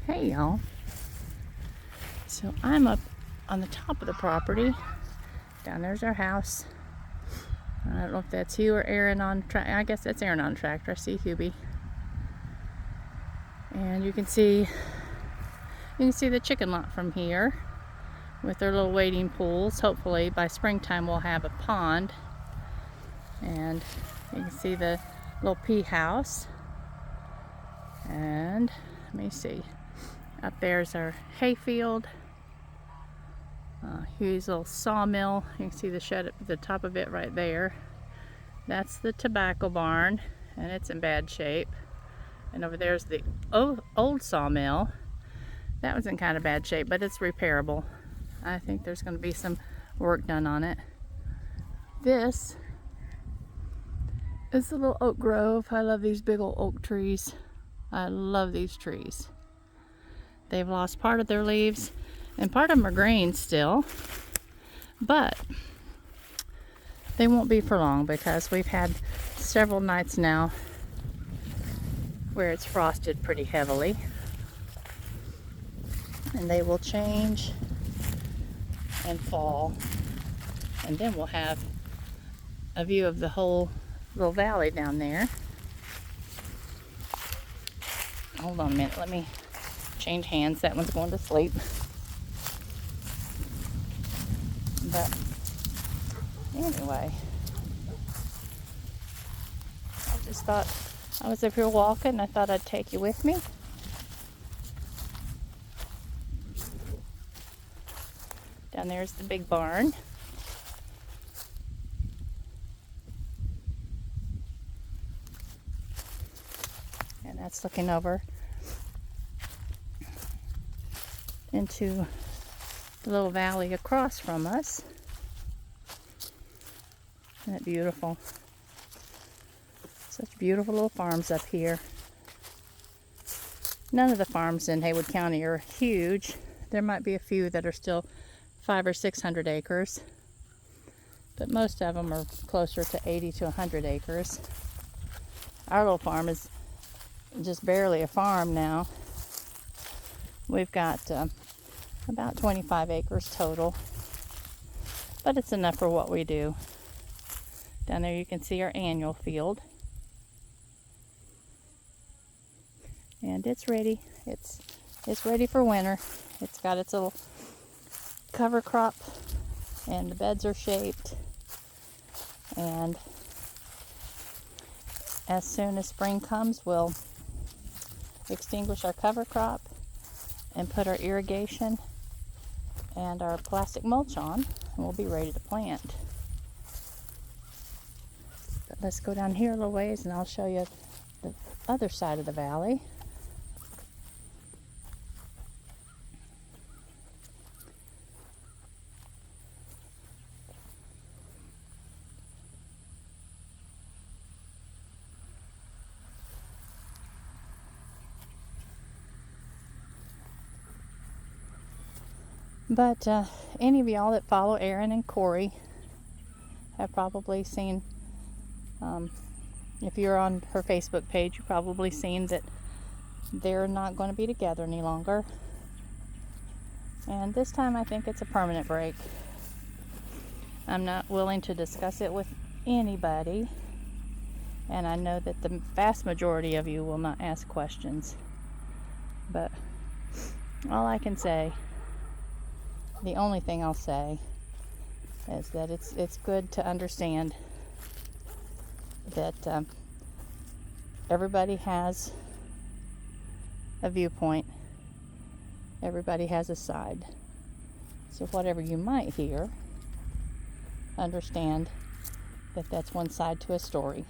Hey y'all. So I'm up on the top of the property. Down there's our house. I don't know if that's you or Aaron on track. I guess that's Aaron on tractor. I see Hubie. And you can see the chicken lot from here with their little wading pools. Hopefully by springtime we'll have a pond. And you can see the little pea house. And let me see. Up there's our hay field. Hugh's little sawmill. You can see the shed at the top of it right there. That's the tobacco barn, and it's in bad shape. And over there's the old sawmill. That one's in kind of bad shape, but it's repairable. I think there's going to be some work done on it. This is the little oak grove. I love these big old oak trees. I love these trees. They've lost part of their leaves, and part of them are green still, but they won't be for long because we've had several nights now where it's frosted pretty heavily, and they will change and fall, and then we'll have a view of the whole little valley down there. Hold on a minute, let me change hands. That one's going to sleep. But anyway, I just thought I was up here walking. I thought I'd take you with me. Down there's the big barn. And that's looking over into the little valley across from us. Isn't that beautiful? Such beautiful little farms up here. None of the farms in Haywood County are huge. There might be a few that are still 500 or 600 acres, but most of them are closer to 80 to 100 acres. Our little farm is just barely a farm now. We've got about 25 acres total, but it's enough for what we do. Down there you can see our annual field, and it's ready. It's ready for winter. It's got its little cover crop, and the beds are shaped, and as soon as spring comes we'll extinguish our cover crop and put our irrigation and our plastic mulch on, and we'll be ready to plant. But let's go down here a little ways and I'll show you the other side of the valley. But any of y'all that follow Aaron and Corey have probably seen, if you're on her Facebook page, you've probably seen that they're not going to be together any longer. And this time I think it's a permanent break. I'm not willing to discuss it with anybody, and I know that the vast majority of you will not ask questions. But all I can say, the only thing I'll say is that it's good to understand that everybody has a viewpoint. Everybody has a side. So whatever you might hear, understand that that's one side to a story.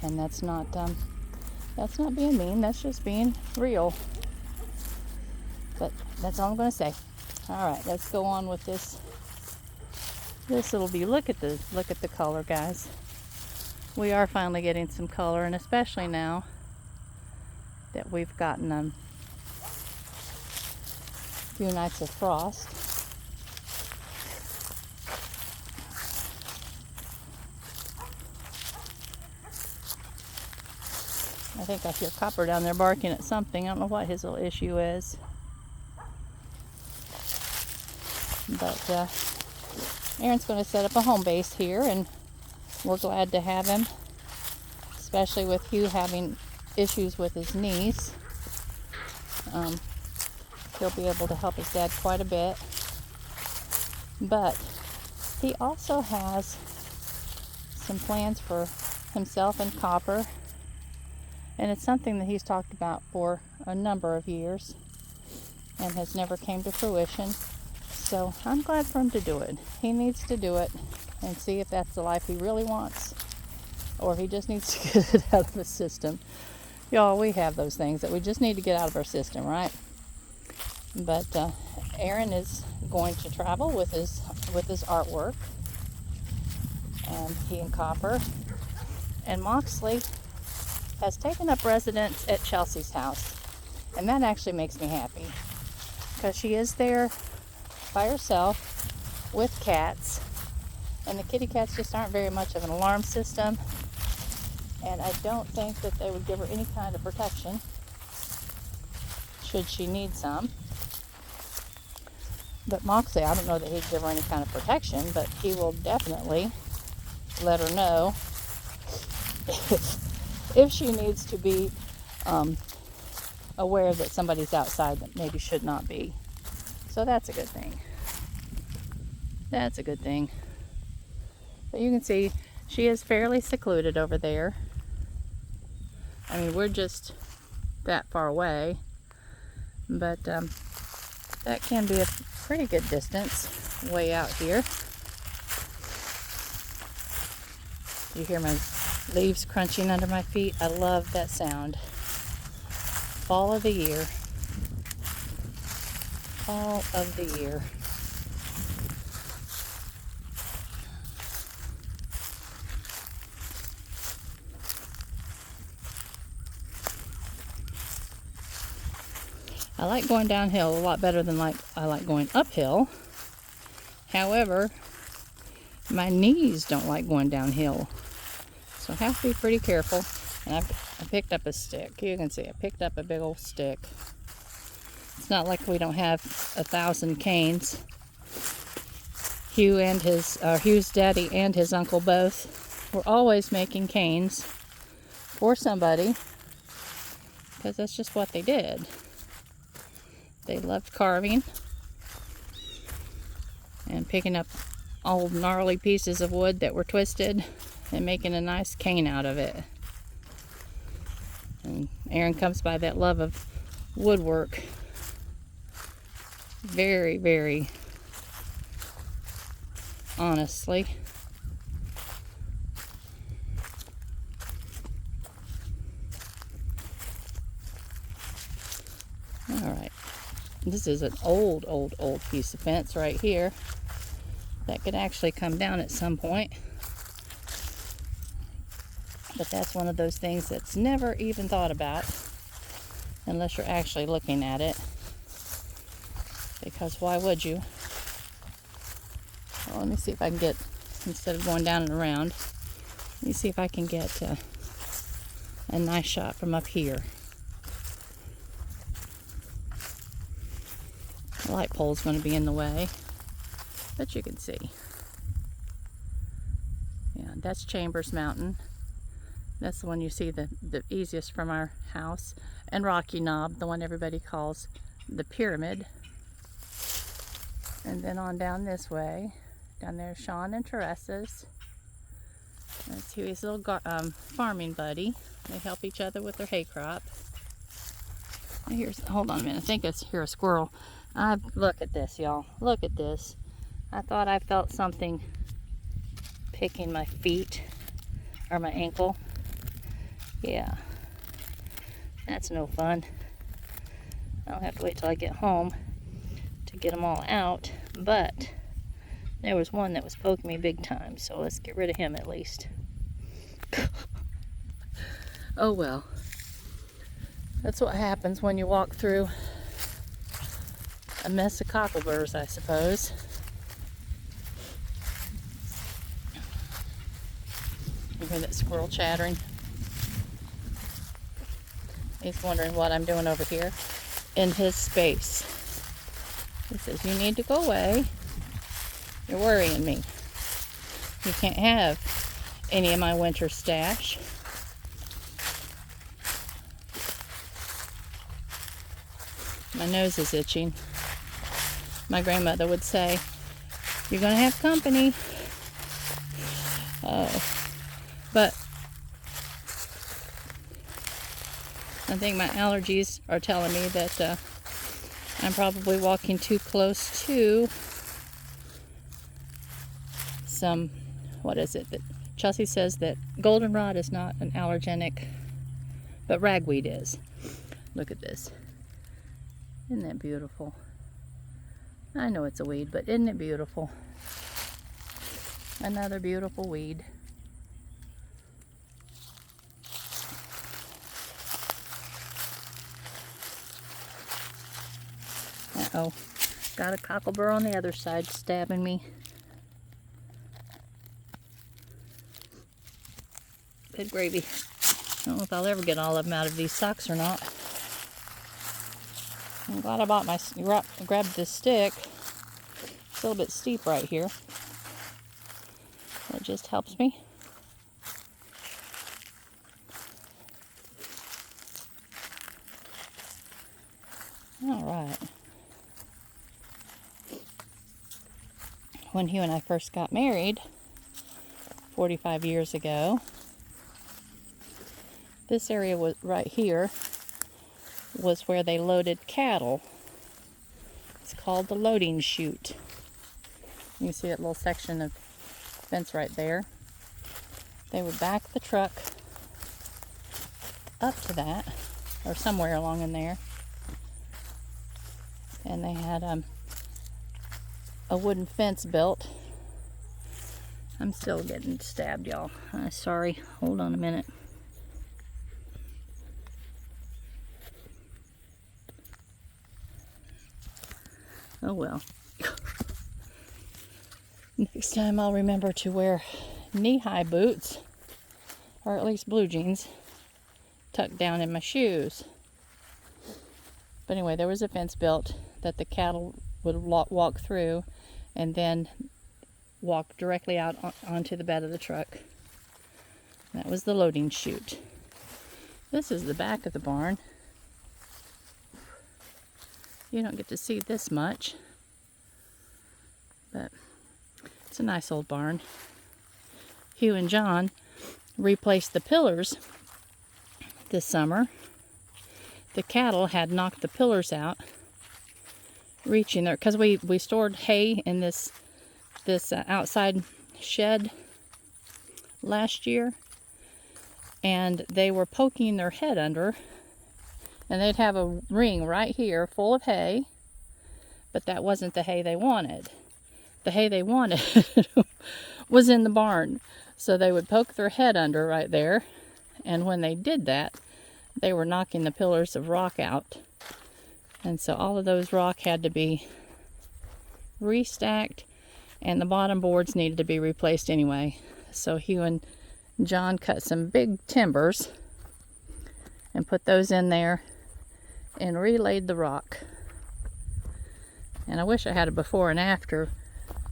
And that's not being mean, that's just being real. But that's all I'm going to say. All right, let's go on with this little view. Look at the color, guys. We are finally getting some color, and especially now that we've gotten a few nights of frost. I think I hear Copper down there barking at something. I don't know what his little issue is. But Aaron's going to set up a home base here, and we're glad to have him, especially with Hugh having issues with his knees. He'll be able to help his dad quite a bit. But he also has some plans for himself and Copper, and it's something that he's talked about for a number of years and has never came to fruition. So I'm glad for him to do it. He needs to do it and see if that's the life he really wants, or if he just needs to get it out of his system. Y'all, we have those things that we just need to get out of our system, right? But Aaron is going to travel with his artwork, and he and Copper. And Moxley has taken up residence at Chelsea's house, and that actually makes me happy, because she is there by herself with cats, and the kitty cats just aren't very much of an alarm system, and I don't think that they would give her any kind of protection should she need some. But Moxley, I don't know that he'd give her any kind of protection, but he will definitely let her know if she needs to be aware that somebody's outside that maybe should not be. So that's a good thing. That's a good thing. But you can see she is fairly secluded over there. I mean, we're just that far away, but that can be a pretty good distance way out here. You hear my leaves crunching under my feet? I love that sound. Fall of the year. Fall of the year. I like going downhill a lot better than I like going uphill. However, my knees don't like going downhill, so I have to be pretty careful. And I picked up a stick. You can see I picked up a big old stick. It's not like we don't have 1,000 canes. Hugh's daddy and his uncle both were always making canes for somebody, because that's just what they did. They loved carving and picking up old gnarly pieces of wood that were twisted and making a nice cane out of it. And Aaron comes by that love of woodwork very, very honestly. Alright. This is an old piece of fence right here that could actually come down at some point. But that's one of those things that's never even thought about unless you're actually looking at it. Because why would you? Well, let me see if I can get, instead of going down and around, let me see if I can get a nice shot from up here. The light pole's going to be in the way, but you can see. Yeah, that's Chambers Mountain. That's the one you see the easiest from our house. And Rocky Knob, the one everybody calls the pyramid. And then on down this way, down there Sean and Teresa's. That's Huey's little farming buddy. They help each other with their hay crop. Hold on a minute, I think I hear a squirrel. Look at this, y'all. Look at this. I thought I felt something picking my feet or my ankle. Yeah, that's no fun. I'll have to wait till I get home to get them all out, but there was one that was poking me big time, so let's get rid of him at least. Oh well, that's what happens when you walk through a mess of cockleburs, I suppose. You hear that squirrel chattering? He's wondering what I'm doing over here in his space. He says, you need to go away. You're worrying me. You can't have any of my winter stash. My nose is itching. My grandmother would say, you're going to have company. But I think my allergies are telling me that I'm probably walking too close to some, what is it? That Chelsea says that goldenrod is not an allergenic, but ragweed is. Look at this. Isn't that beautiful? I know it's a weed, but isn't it beautiful? Another beautiful weed. Uh-oh. Got a cocklebur on the other side stabbing me. Good gravy. I don't know if I'll ever get all of them out of these socks or not. I'm glad I bought grabbed this stick. It's a little bit steep right here. It just helps me. All right. When Hugh and I first got married, 45 years ago, this area was right here was where they loaded cattle. It's called the loading chute. You can see that little section of fence right there. They would back the truck up to that, or somewhere along in there, and they had a wooden fence built. I'm still getting stabbed, y'all. Sorry, hold on a minute. Oh well. Next time I'll remember to wear knee-high boots, or at least blue jeans, tucked down in my shoes. But anyway, there was a fence built that the cattle would walk through and then walk directly out onto the bed of the truck. That was the loading chute. This is the back of the barn. You don't get to see this much, but it's a nice old barn. Hugh and John replaced the pillars this summer. The cattle had knocked the pillars out, reaching there, because we stored hay in this outside shed last year, and they were poking their head under, and they'd have a ring right here full of hay, but that wasn't the hay they wanted. The hay they wanted was in the barn. So they would poke their head under right there, and when they did that, they were knocking the pillars of rock out. And so all of those rock had to be restacked, and the bottom boards needed to be replaced anyway. So Hugh and John cut some big timbers and put those in there and relaid the rock. And I wish I had a before and after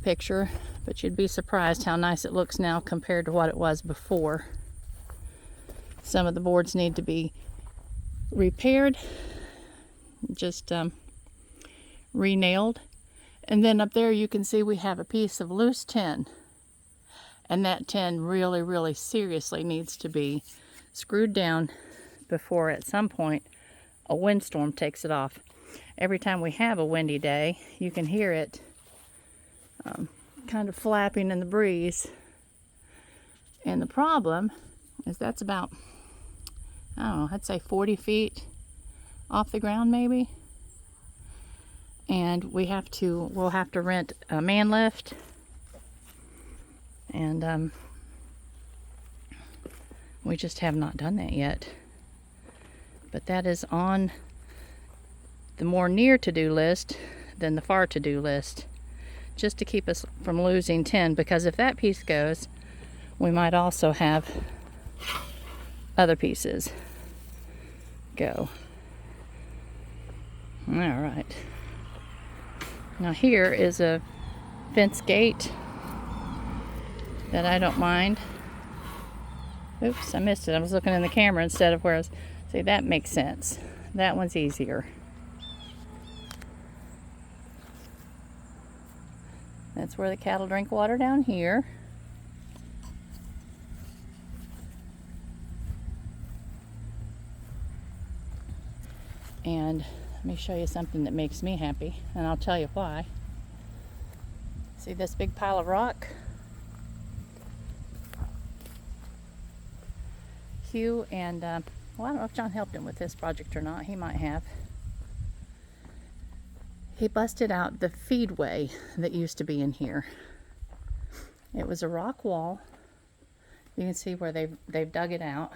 picture, but you'd be surprised how nice it looks now compared to what it was before. Some of the boards need to be repaired, just re-nailed. And then up there you can see we have a piece of loose tin, and that tin really, really seriously needs to be screwed down before at some point a windstorm takes it off. Every time we have a windy day, you can hear it kind of flapping in the breeze. And the problem is that's about, I don't know, I'd say 40 feet off the ground maybe. And we'll have to rent a man lift. And we just have not done that yet. But that is on the more near to-do list than the far to-do list, just to keep us from losing tin, because if that piece goes, we might also have other pieces go. All right. Now here is a fence gate that I don't mind. Oops, I missed it. I was looking in the camera instead of where I was. See, that makes sense. That one's easier. That's where the cattle drink water down here. And let me show you something that makes me happy, and I'll tell you why. See this big pile of rock? Hugh and, well, I don't know if John helped him with this project or not. He might have. He busted out the feedway that used to be in here. It was a rock wall. You can see where they've dug it out.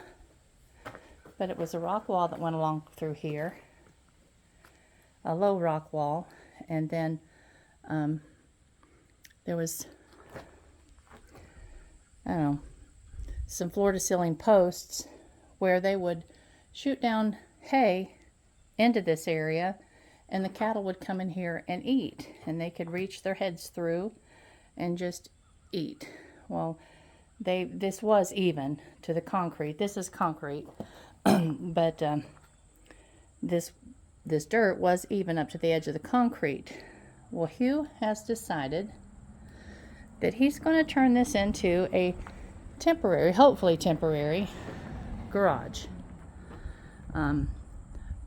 But it was a rock wall that went along through here. A low rock wall. And then there was, I don't know, some floor-to-ceiling posts where they would shoot down hay into this area, and the cattle would come in here and eat, and they could reach their heads through and just eat. Well, this was even to the concrete. This is concrete, but this dirt was even up to the edge of the concrete. Well, Hugh has decided that he's going to turn this into a temporary, hopefully temporary, garage.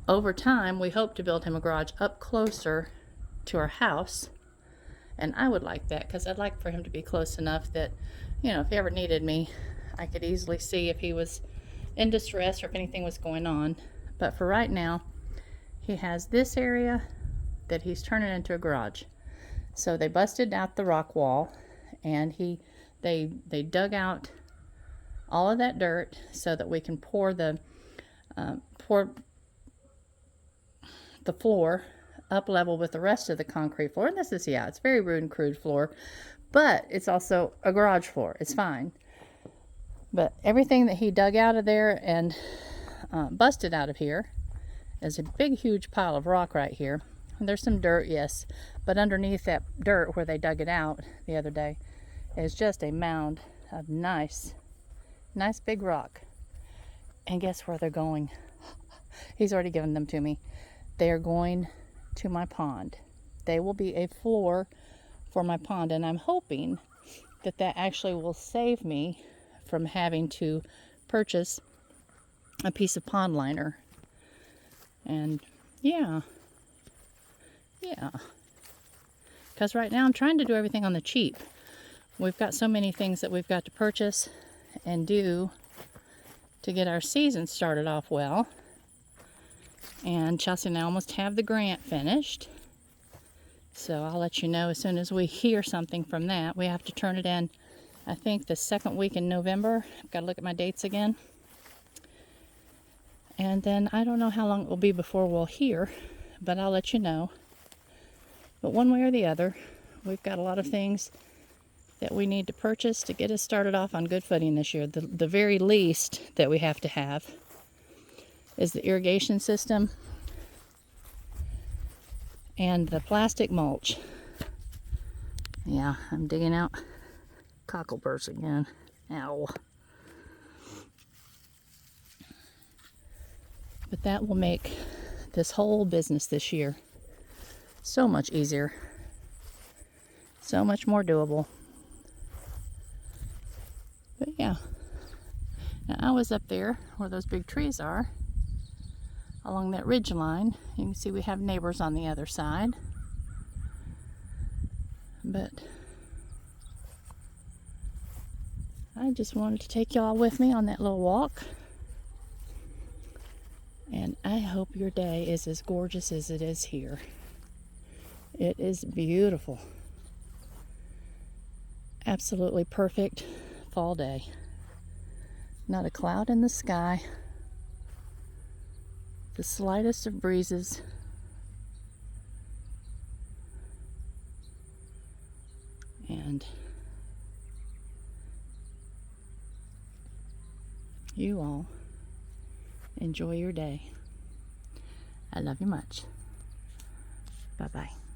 Over time, we hope to build him a garage up closer to our house, and I would like that because I'd like for him to be close enough that, you know, if he ever needed me, I could easily see if he was in distress or if anything was going on. But for right now, he has this area that he's turning into a garage. So they busted out the rock wall, and they dug out all of that dirt so that we can pour the floor up level with the rest of the concrete floor. And this is, yeah, it's very rude and crude floor, but it's also a garage floor. It's fine. But everything that he dug out of there and busted out of here is a big, huge pile of rock right here. And there's some dirt, yes, but underneath that dirt where they dug it out the other day is just a mound of nice big rock. And guess where they're going? He's already given them to me. They are going to my pond. They will be a floor for my pond, and I'm hoping that that actually will save me from having to purchase a piece of pond liner. And yeah, because right now I'm trying to do everything on the cheap. We've got so many things that we've got to purchase and do to get our season started off well. And Chelsea and I almost have the grant finished. So I'll let you know as soon as we hear something from that. We have to turn it in, I think, the second week in November. I've got to look at my dates again. And then I don't know how long it will be before we'll hear, but I'll let you know. But one way or the other, we've got a lot of things that we need to purchase to get us started off on good footing this year. The very least that we have to have is the irrigation system and the plastic mulch. Yeah, I'm digging out cockleburrs again. Ow. But that will make this whole business this year so much easier, so much more doable. But yeah, now I was up there where those big trees are, along that ridge line. You can see we have neighbors on the other side. But I just wanted to take y'all with me on that little walk. And I hope your day is as gorgeous as it is here. It is beautiful. Absolutely perfect fall day. Not a cloud in the sky. The slightest of breezes. And you all enjoy your day. I love you much. Bye-bye.